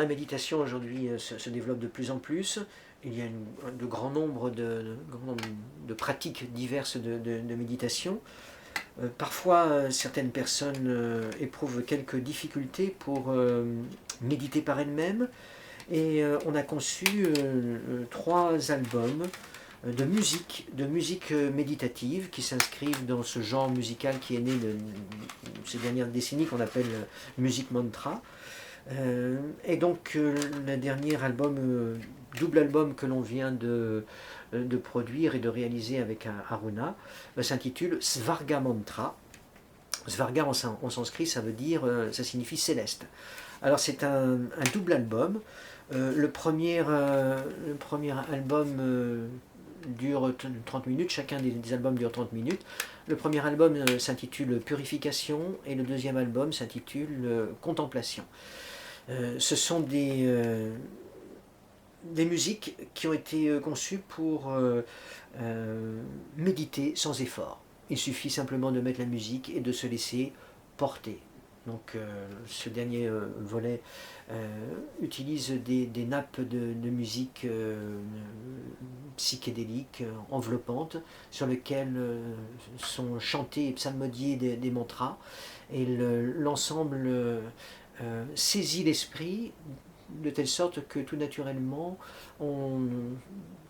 la méditation aujourd'hui se développe de plus en plus. Il y a de grands nombres de pratiques diverses de méditation. Parfois, certaines personnes éprouvent quelques difficultés pour méditer par elles-mêmes. Et on a conçu 3 albums de musique méditative qui s'inscrivent dans ce genre musical qui est né de ces dernières décennies qu'on appelle musique mantra. Et donc le dernier album, double album que l'on vient de produire et de réaliser avec Aruna, s'intitule Svarga Mantra. Svarga en sanskrit, ça veut dire, ça signifie céleste. Alors c'est un double album. Le premier album dure 30 minutes, chacun des albums dure 30 minutes. Le premier album s'intitule Purification et le deuxième album s'intitule Contemplation. Ce sont des musiques qui ont été conçues pour méditer sans effort. Il suffit simplement de mettre la musique et de se laisser porter. Donc ce dernier volet utilise des nappes de musique psychédéliques, enveloppantes, sur lesquelles sont chantés et psalmodiés des mantras. Et l'ensemble saisit l'esprit de telle sorte que tout naturellement on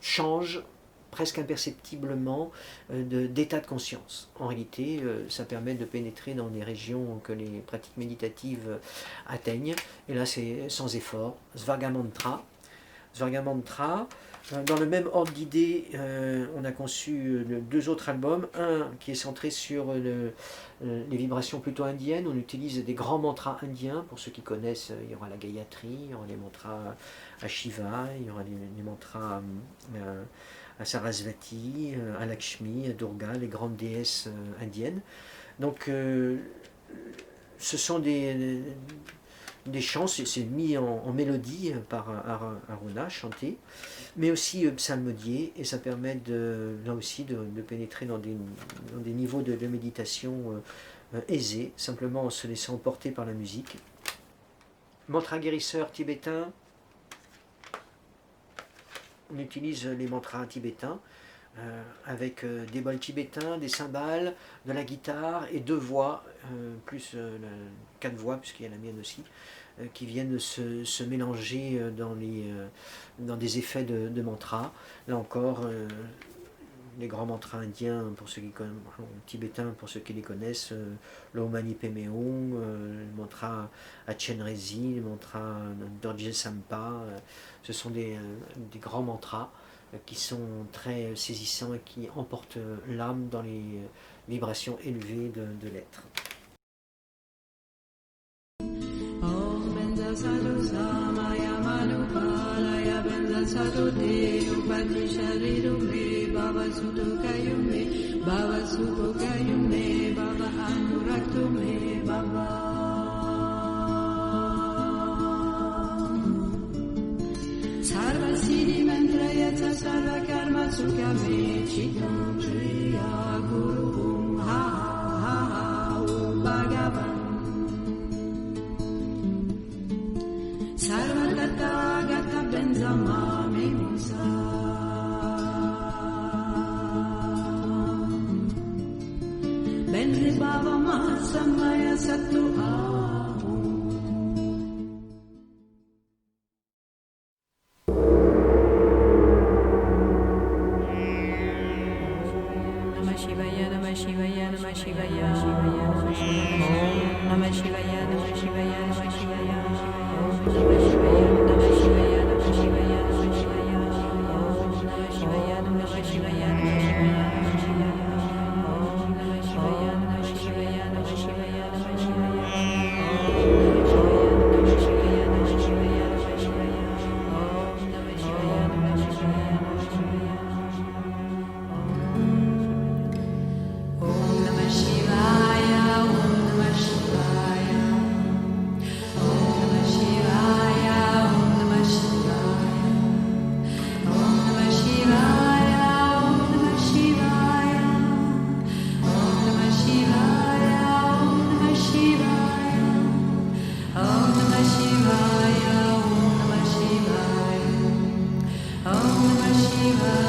change presque imperceptiblement d'état de conscience. En réalité, ça permet de pénétrer dans des régions que les pratiques méditatives atteignent. Et là, c'est sans effort. Svarga Mantra. Svarga Mantra. Dans le même ordre d'idées, on a conçu 2 autres albums. Un qui est centré sur les vibrations plutôt indiennes. On utilise des grands mantras indiens. Pour ceux qui connaissent, il y aura la Gayatri, il y aura les mantras à Shiva, il y aura les mantras à Sarasvati, à Lakshmi, à Durga, les grandes déesses indiennes. Donc ce sont des chants, c'est mis en mélodie par Aruna, chanté, mais aussi psalmodié, et ça permet là aussi de pénétrer dans des niveaux de méditation aisés, simplement en se laissant porter par la musique. Mantra guérisseur tibétain. On utilise les mantras tibétains avec des bols tibétains, des cymbales, de la guitare et 2 voix, plus 4 voix, puisqu'il y a la mienne aussi, qui viennent se mélanger dans des effets de mantras. Là encore, les grands mantras indiens, pour ceux qui connaissent, tibétains, pour ceux qui les connaissent, le Om Mani Padme Hum, le mantra Achenrezi, le mantra Dorje Sampa, ce sont des grands mantras qui sont très saisissants et qui emportent l'âme dans les vibrations élevées de l'être. Sarva Siddhi Mantrayatsa Sarva Karma Sukame Chitam Kriya Guru Ha Ha Ha Bhagavan Sarva Tathagata Benzama Mimsa Benri Bhava Mahasamaya Sattu Shiva